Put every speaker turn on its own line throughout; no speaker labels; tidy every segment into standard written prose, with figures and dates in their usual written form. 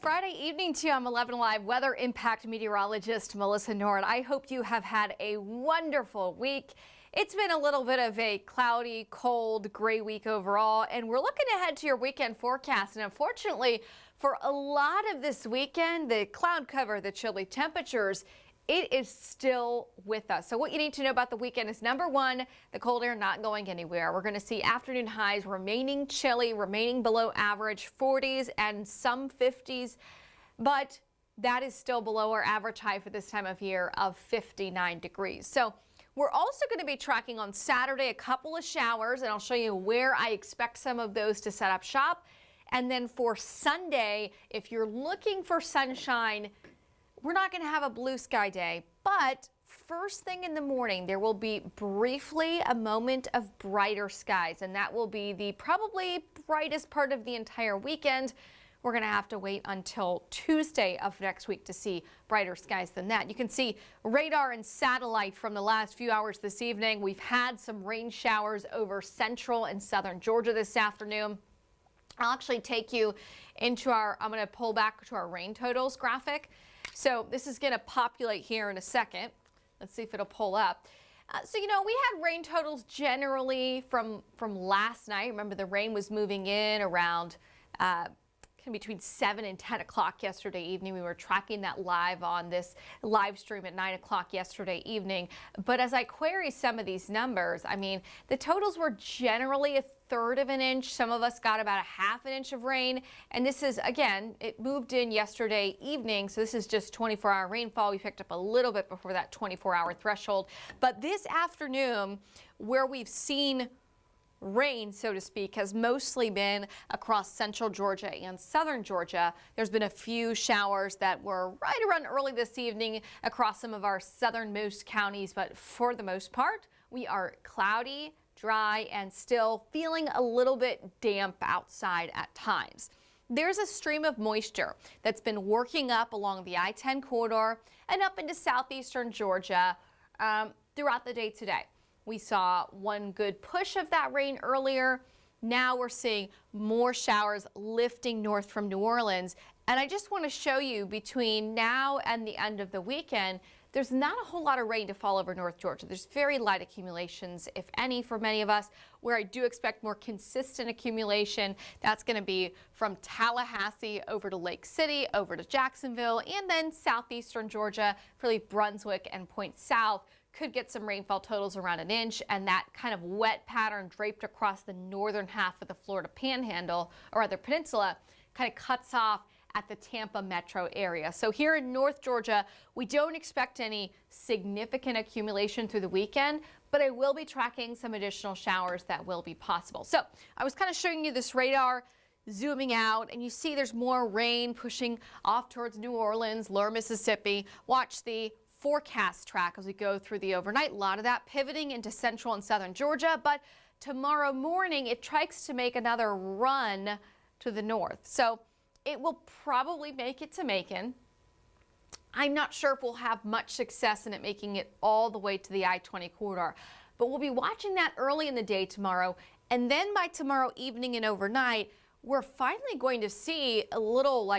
Friday evening to you. I'm 11 Live weather impact meteorologist Melissa Nord. I hope you have had a wonderful week. It's been a little bit of a cloudy, cold, gray week overall, and we're looking ahead to your weekend forecast. And unfortunately, for a lot of this weekend, the cloud cover, the chilly temperatures, it is still with us. So what you need to know about the weekend is, number one, the cold air not going anywhere. We're going to see afternoon highs remaining chilly, remaining below average, 40s and some 50s, but that is still below our average high for this time of year of 59 degrees. So we're also going to be tracking on Saturday a couple of showers, and I'll show you where I expect some of those to set up shop. And then for Sunday, if you're looking for sunshine, we're not going to have a blue sky day, but first thing in the morning, there will be briefly a moment of brighter skies, and that will be the probably brightest part of the entire weekend. We're going to have to wait until Tuesday of next week to see brighter skies than that. You can see radar and satellite from the last few hours this evening. We've had some rain showers over central and southern Georgia this afternoon. I'll actually take you into I'm going to pull back to our rain totals graphic. So this is going to populate here in a second. Let's see if it'll pull up. So, you know, we had rain totals generally from last night. Remember, the rain was moving in around between 7 and 10 o'clock yesterday evening. We were tracking that live on this live stream at 9 o'clock yesterday evening. But as I query some of these numbers, I mean, the totals were generally a third of an inch. Some of us got about a half an inch of rain. And this is, again, it moved in yesterday evening. So this is just 24-hour rainfall. We picked up a little bit before that 24-hour threshold. But this afternoon, where we've seen rain, so to speak, has mostly been across central Georgia and southern Georgia. There's been a few showers that were right around early this evening across some of our southernmost counties, but for the most part, we are cloudy, dry, and still feeling a little bit damp outside at times. There's a stream of moisture that's been working up along the I-10 corridor and up into southeastern Georgia throughout the day today. We saw one good push of that rain earlier. Now we're seeing more showers lifting north from New Orleans. And I just want to show you, between now and the end of the weekend, there's not a whole lot of rain to fall over North Georgia. There's very light accumulations, if any, for many of us. Where I do expect more consistent accumulation, that's going to be from Tallahassee over to Lake City, over to Jacksonville, and then southeastern Georgia, really Brunswick and Point South. Could get some rainfall totals around an inch, and that kind of wet pattern draped across the northern half of the Florida Panhandle, or rather peninsula, kind of cuts off at the Tampa metro area. So here in North Georgia, we don't expect any significant accumulation through the weekend, but I will be tracking some additional showers that will be possible. So I was kind of showing you this radar zooming out, and you see there's more rain pushing off towards New Orleans, lower Mississippi. Watch the forecast track as we go through the overnight. A lot of that pivoting into central and southern Georgia, but tomorrow morning it tries to make another run to the north. So it will probably make it to Macon. I'm not sure if we'll have much success in it making it all the way to the I-20 corridor, but we'll be watching that early in the day tomorrow. And then by tomorrow evening and overnight, we're finally going to see a little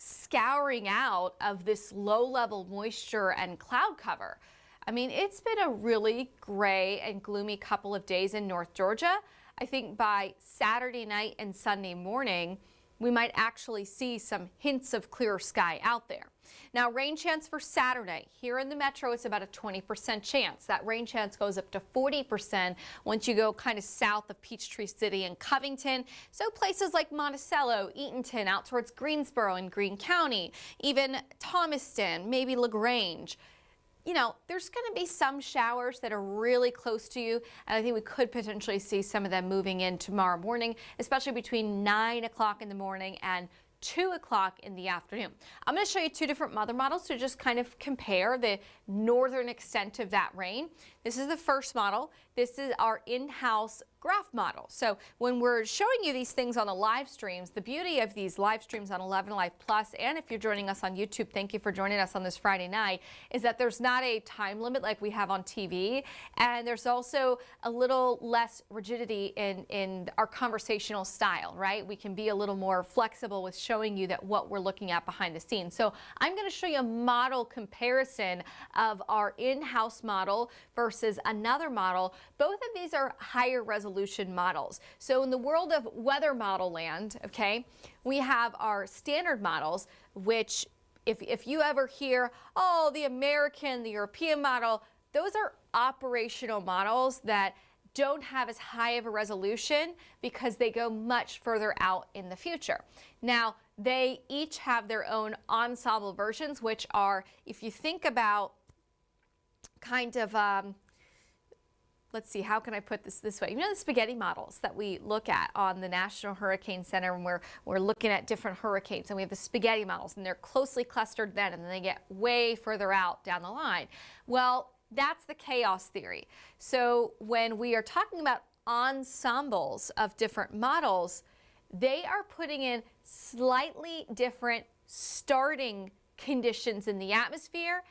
scouring out of this low-level moisture and cloud cover. I mean, it's been a really gray and gloomy couple of days in North Georgia. I think by Saturday night and Sunday morning, we might actually see some hints of clear sky out there. Now, rain chance for Saturday. Here in the metro, it's about a 20% chance. That rain chance goes up to 40% once you go kind of south of Peachtree City and Covington. So places like Monticello, Eatonton, out towards Greensboro and Greene County, even Thomaston, maybe LaGrange. You know, there's going to be some showers that are really close to you, and I think we could potentially see some of them moving in tomorrow morning, especially between 9 o'clock in the morning and 2 o'clock in the afternoon. I'm going to show you two different weather models to just kind of compare the northern extent of that rain. This is the first model. This is our in-house graph model. So when we're showing you these things on the live streams, the beauty of these live streams on 11 Live Plus, and if you're joining us on YouTube, thank you for joining us on this Friday night, is that there's not a time limit like we have on TV, and there's also a little less rigidity in our conversational style, right? We can be a little more flexible with showing you that what we're looking at behind the scenes. So I'm going to show you a model comparison of our in-house model versus another model. Both of these are higher resolution models. So in the world of weather model land, okay, we have our standard models, which if you ever hear, oh, the American, the European model, those are operational models that don't have as high of a resolution because they go much further out in the future. Now, they each have their own ensemble versions, which are, if you think about kind of, let's see, how can I put this way? You know the spaghetti models that we look at on the National Hurricane Center when we're looking at different hurricanes, and we have the spaghetti models, and they're closely clustered then, and then they get way further out down the line. Well, that's the chaos theory. So when we are talking about ensembles of different models, they are putting in slightly different starting conditions in the atmosphere,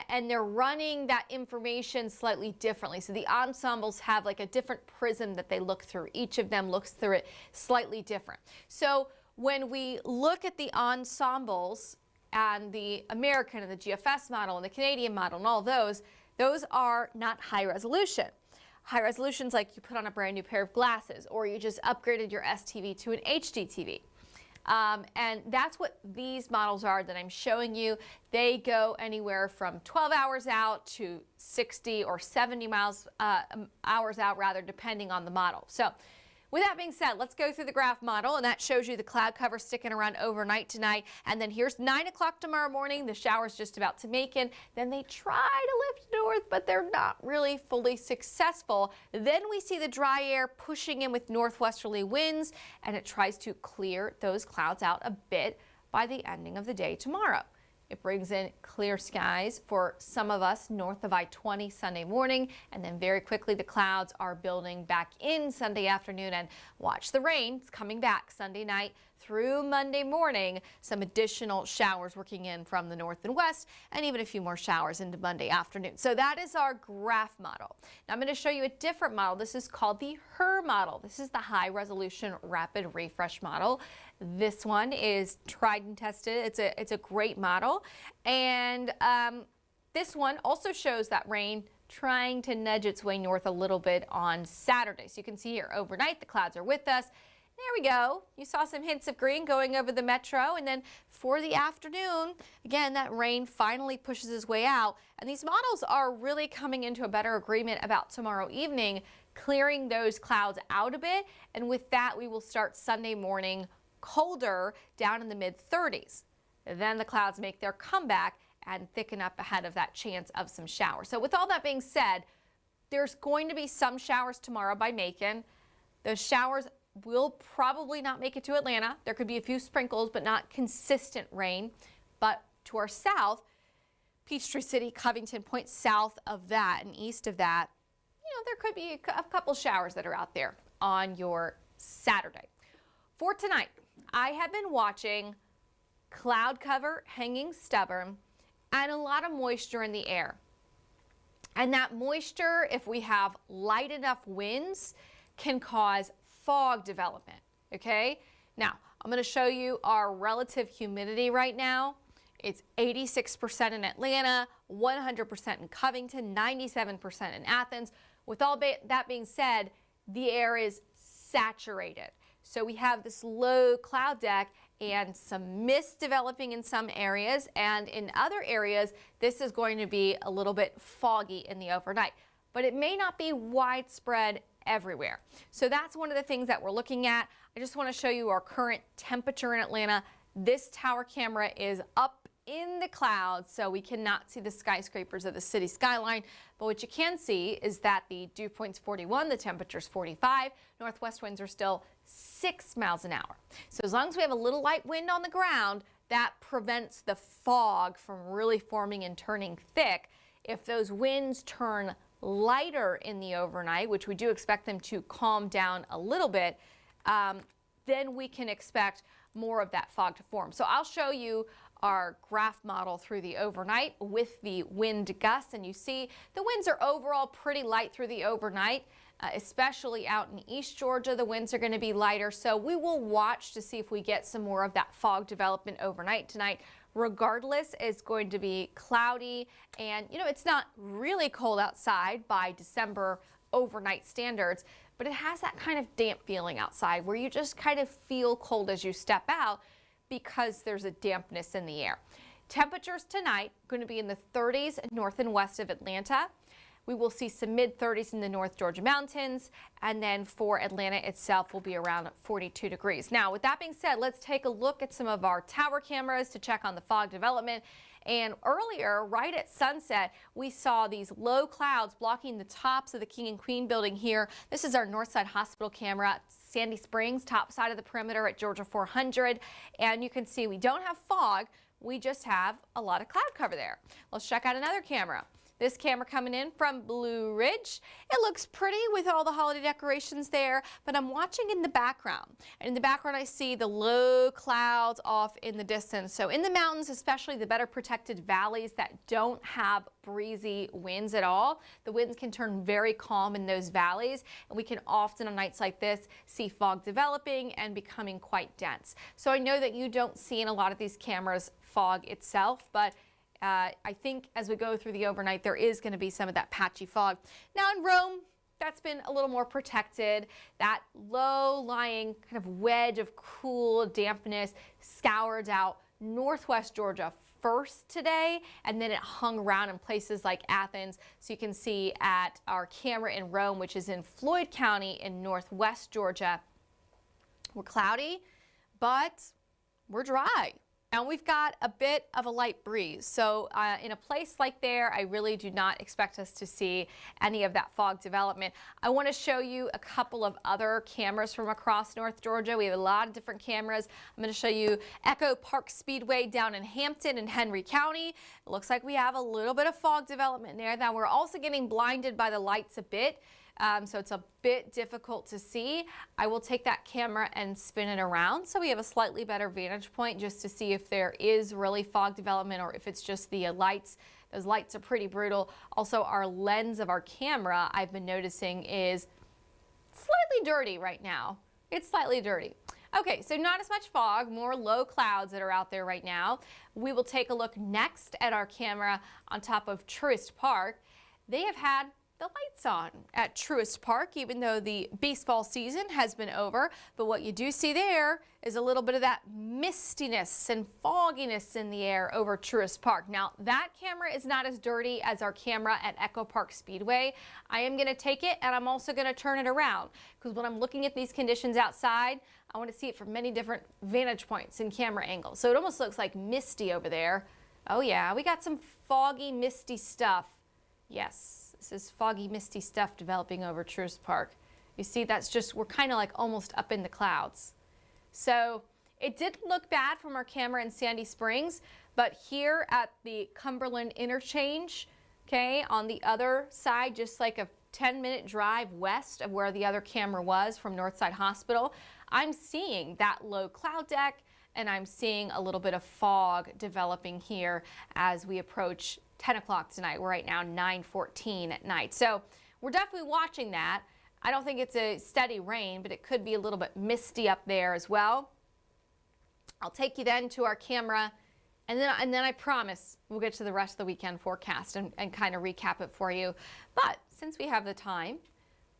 and they're running that information slightly differently. So the ensembles have like a different prism that they look through. Each of them looks through it slightly different. So when we look at the ensembles and the American and the GFS model and the Canadian model and all those are not high resolution. High resolution's like you put on a brand new pair of glasses, or you just upgraded your STV to an HD TV. And that's what these models are that I'm showing you. They go anywhere from 12 hours out to 60 or 70 hours out, rather, depending on the model. So with that being said, let's go through the graph model, and that shows you the cloud cover sticking around overnight tonight. And then here's 9 o'clock tomorrow morning. The shower's just about to make in. Then they try to lift north, but they're not really fully successful. Then we see the dry air pushing in with northwesterly winds, and it tries to clear those clouds out a bit by the ending of the day tomorrow. It brings in clear skies for some of us north of I-20 Sunday morning, and then very quickly the clouds are building back in Sunday afternoon, and watch the rain. It's coming back Sunday night through Monday morning. Some additional showers working in from the north and west, and even a few more showers into Monday afternoon. So that is our graph model. Now I'm going to show you a different model. This is called the HRRR model. This is the high resolution rapid refresh model. This one is tried and tested. It's a great model, and this one also shows that rain trying to nudge its way north a little bit on Saturday. So you can see here overnight the clouds are with us. There we go. You saw some hints of green going over the metro, and then for the afternoon, again, that rain finally pushes its way out, and these models are really coming into a better agreement about tomorrow evening, clearing those clouds out a bit, and with that we will start Sunday morning colder down in the mid-30s. Then the clouds make their comeback and thicken up ahead of that chance of some showers. So with all that being said, there's going to be some showers tomorrow by Macon. Those showers will probably not make it to Atlanta. There could be a few sprinkles, but not consistent rain. But to our south, Peachtree City, Covington Point, south of that and east of that, there could be a couple showers that are out there on your Saturday. For tonight, I have been watching cloud cover hanging stubborn and a lot of moisture in the air. And that moisture, if we have light enough winds, can cause fog development, okay? Now, I'm going to show you our relative humidity right now. It's 86% in Atlanta, 100% in Covington, 97% in Athens. With all that being said, the air is saturated. So we have this low cloud deck and some mist developing in some areas, and in other areas, this is going to be a little bit foggy in the overnight, but it may not be widespread everywhere. So that's one of the things that we're looking at. I just want to show you our current temperature in Atlanta. This tower camera is up in the clouds, so we cannot see the skyscrapers of the city skyline. But what you can see is that the dew point's 41, the temperature's 45, northwest winds are still 6 miles an hour. So as long as we have a little light wind on the ground, that prevents the fog from really forming and turning thick If those winds turn lighter in the overnight, which we do expect them to calm down a little bit, then we can expect more of that fog to form. So I'll show you our graph model through the overnight with the wind gusts, and you see the winds are overall pretty light through the overnight, especially out in East Georgia. The winds are going to be lighter, so we will watch to see if we get some more of that fog development overnight tonight. Regardless, it's going to be cloudy, and it's not really cold outside by December overnight standards, but it has that kind of damp feeling outside where you just kind of feel cold as you step out because there's a dampness in the air. Temperatures tonight going to be in the 30s north and west of Atlanta. We will see some mid-30s in the North Georgia mountains, and then for Atlanta itself will be around 42 degrees. Now, with that being said, let's take a look at some of our tower cameras to check on the fog development. And earlier, right at sunset, we saw these low clouds blocking the tops of the King and Queen building here. This is our Northside Hospital camera, Sandy Springs, top side of the perimeter at Georgia 400. And you can see we don't have fog, we just have a lot of cloud cover there. Let's check out another camera. This camera coming in from Blue Ridge. It looks pretty with all the holiday decorations there, but I'm watching in the background. And in the background, I see the low clouds off in the distance. So in the mountains, especially the better protected valleys that don't have breezy winds at all, the winds can turn very calm in those valleys. And we can often on nights like this see fog developing and becoming quite dense. So I know that you don't see in a lot of these cameras fog itself, but I think as we go through the overnight, there is going to be some of that patchy fog. Now in Rome, that's been a little more protected. That low-lying kind of wedge of cool dampness scoured out northwest Georgia first today, and then it hung around in places like Athens. So you can see at our camera in Rome, which is in Floyd County in northwest Georgia, we're cloudy, but we're dry. Now we've got a bit of a light breeze, so in a place like there, I really do not expect us to see any of that fog development. I want to show you a couple of other cameras from across North Georgia. We have a lot of different cameras. I'm going to show you Echo Park Speedway down in Hampton and Henry County. It looks like we have a little bit of fog development there. Now we're also getting blinded by the lights a bit. So it's a bit difficult to see. I will take that camera and spin it around so we have a slightly better vantage point just to see if there is really fog development or if it's just the lights. Those lights are pretty brutal. Also, our lens of our camera, I've been noticing, is slightly dirty right now. It's slightly dirty. Okay, so not as much fog, more low clouds that are out there right now. We will take a look next at our camera on top of Truist Park. They have had the lights on at Truist Park, even though the baseball season has been over. But what you do see there is a little bit of that mistiness and fogginess in the air over Truist Park. Now, that camera is not as dirty as our camera at Echo Park Speedway. I am going to take it and I'm also going to turn it around because when I'm looking at these conditions outside, I want to see it from many different vantage points and camera angles. So it almost looks like misty over there. Oh yeah, we got some foggy, misty stuff. Yes. This is foggy, misty stuff developing over Truist Park. You see, that's just, we're kind of like almost up in the clouds. So it didn't look bad from our camera in Sandy Springs, but here at the Cumberland interchange, okay, on the other side, just like a 10-minute drive west of where the other camera was from Northside Hospital, I'm seeing that low cloud deck and I'm seeing a little bit of fog developing here as we approach 10 o'clock tonight. We're right now 9:14 at night. So we're definitely watching that. I don't think it's a steady rain, but it could be a little bit misty up there as well. I'll take you then to our camera, and then I promise we'll get to the rest of the weekend forecast and kind of recap it for you. But since we have the time,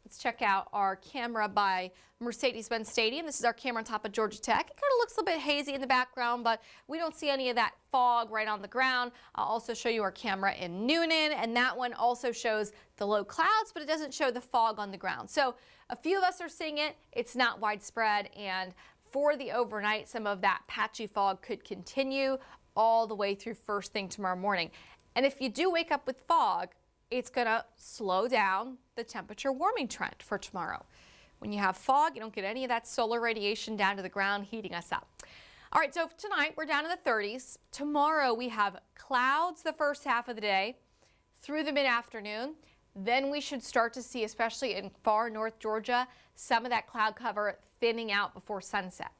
let's check out our camera by Mercedes-Benz Stadium. This is our camera on top of Georgia Tech. It kind of looks a little bit hazy in the background, but we don't see any of that fog right on the ground. I'll also show you our camera in Noonan, and that one also shows the low clouds, but it doesn't show the fog on the ground. So a few of us are seeing it. It's not widespread, and for the overnight, some of that patchy fog could continue all the way through first thing tomorrow morning. And if you do wake up with fog, it's going to slow down the temperature warming trend for tomorrow. When you have fog, you don't get any of that solar radiation down to the ground heating us up. All right, so tonight we're down in the 30s. Tomorrow we have clouds the first half of the day, through the mid-afternoon. Then we should start to see, especially in far north Georgia, some of that cloud cover thinning out before sunset.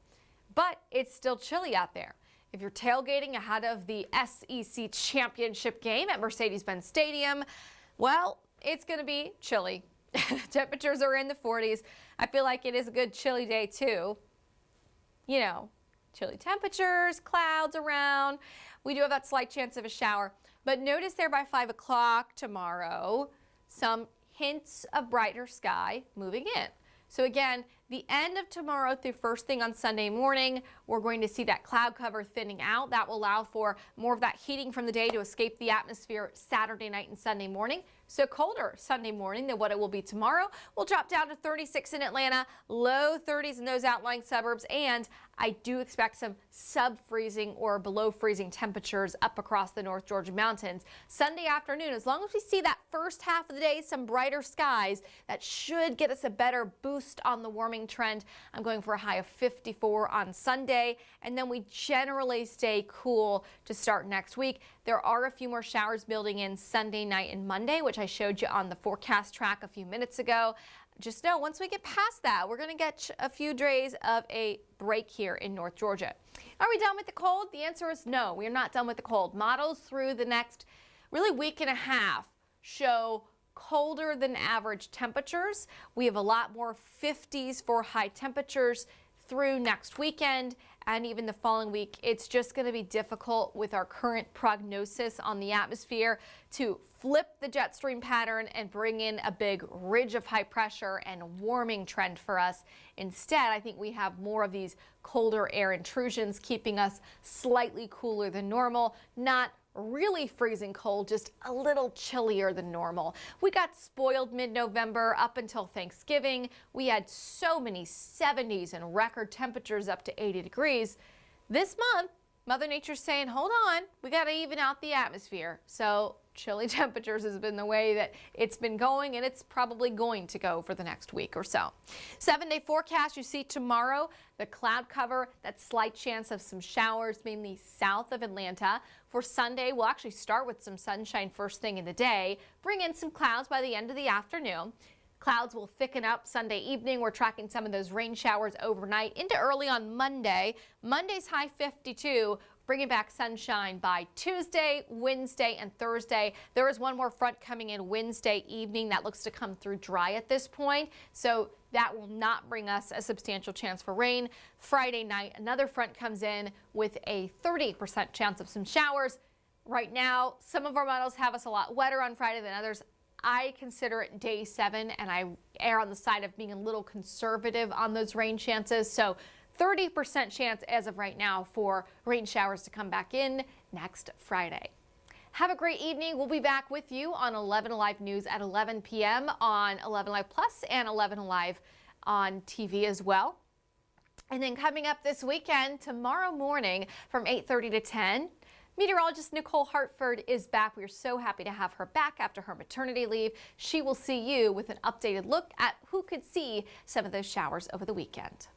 But it's still chilly out there. If you're tailgating ahead of the SEC championship game at Mercedes-Benz Stadium, well, it's going to be chilly. Temperatures are in the 40s. I feel like it is a good chilly day too. You know, chilly temperatures, clouds around. We do have that slight chance of a shower. But notice there by 5 o'clock tomorrow, some hints of brighter sky moving in. So again, the end of tomorrow through first thing on Sunday morning, we're going to see that cloud cover thinning out. That will allow for more of that heating from the day to escape the atmosphere Saturday night and Sunday morning. So colder Sunday morning than what it will be tomorrow. We'll drop down to 36 in Atlanta, low 30s in those outlying suburbs, and I do expect some sub-freezing or below freezing temperatures up across the North Georgia mountains. Sunday afternoon, as long as we see that first half of the day, some brighter skies, that should get us a better boost on the warming trend. I'm going for a high of 54 on Sunday, and then we generally stay cool to start next week. There are a few more showers building in Sunday night and Monday, which I showed you on the forecast track a few minutes ago. Just know once we get past that, we're going to get a few days of a break here in North Georgia. Are we done with the cold? The answer is no, we are not done with the cold. Models through the next really week and a half show colder than average temperatures. We have a lot more 50s for high temperatures through next weekend and even the following week. It's just going to be difficult with our current prognosis on the atmosphere to flip the jet stream pattern and bring in a big ridge of high pressure and warming trend for us. Instead, I think we have more of these colder air intrusions keeping us slightly cooler than normal, not really freezing cold, just a little chillier than normal. We got spoiled mid-November up until Thanksgiving. We had so many 70s and record temperatures up to 80 degrees. This month, Mother Nature's saying, hold on, we got to even out the atmosphere. So chilly temperatures has been the way that it's been going, and it's probably going to go for the next week or so. 7-day forecast you see tomorrow, the cloud cover, that slight chance of some showers, mainly south of Atlanta. For Sunday, we'll actually start with some sunshine first thing in the day, bring in some clouds by the end of the afternoon. Clouds will thicken up Sunday evening. We're tracking some of those rain showers overnight into early on Monday. Monday's high 52, bringing back sunshine by Tuesday, Wednesday, and Thursday. There is one more front coming in Wednesday evening that looks to come through dry at this point, so that will not bring us a substantial chance for rain. Friday night, another front comes in with a 30% chance of some showers. Right now, some of our models have us a lot wetter on Friday than others. I consider it day 7, and I err on the side of being a little conservative on those rain chances. So 30% chance as of right now for rain showers to come back in next Friday. Have a great evening. We'll be back with you on 11 Alive News at 11 p.m. on 11 Alive Plus and 11 Alive on TV as well. And then coming up this weekend, tomorrow morning from 8:30 to 10, meteorologist Nicole Hartford is back. We are so happy to have her back after her maternity leave. She will see you with an updated look at who could see some of those showers over the weekend.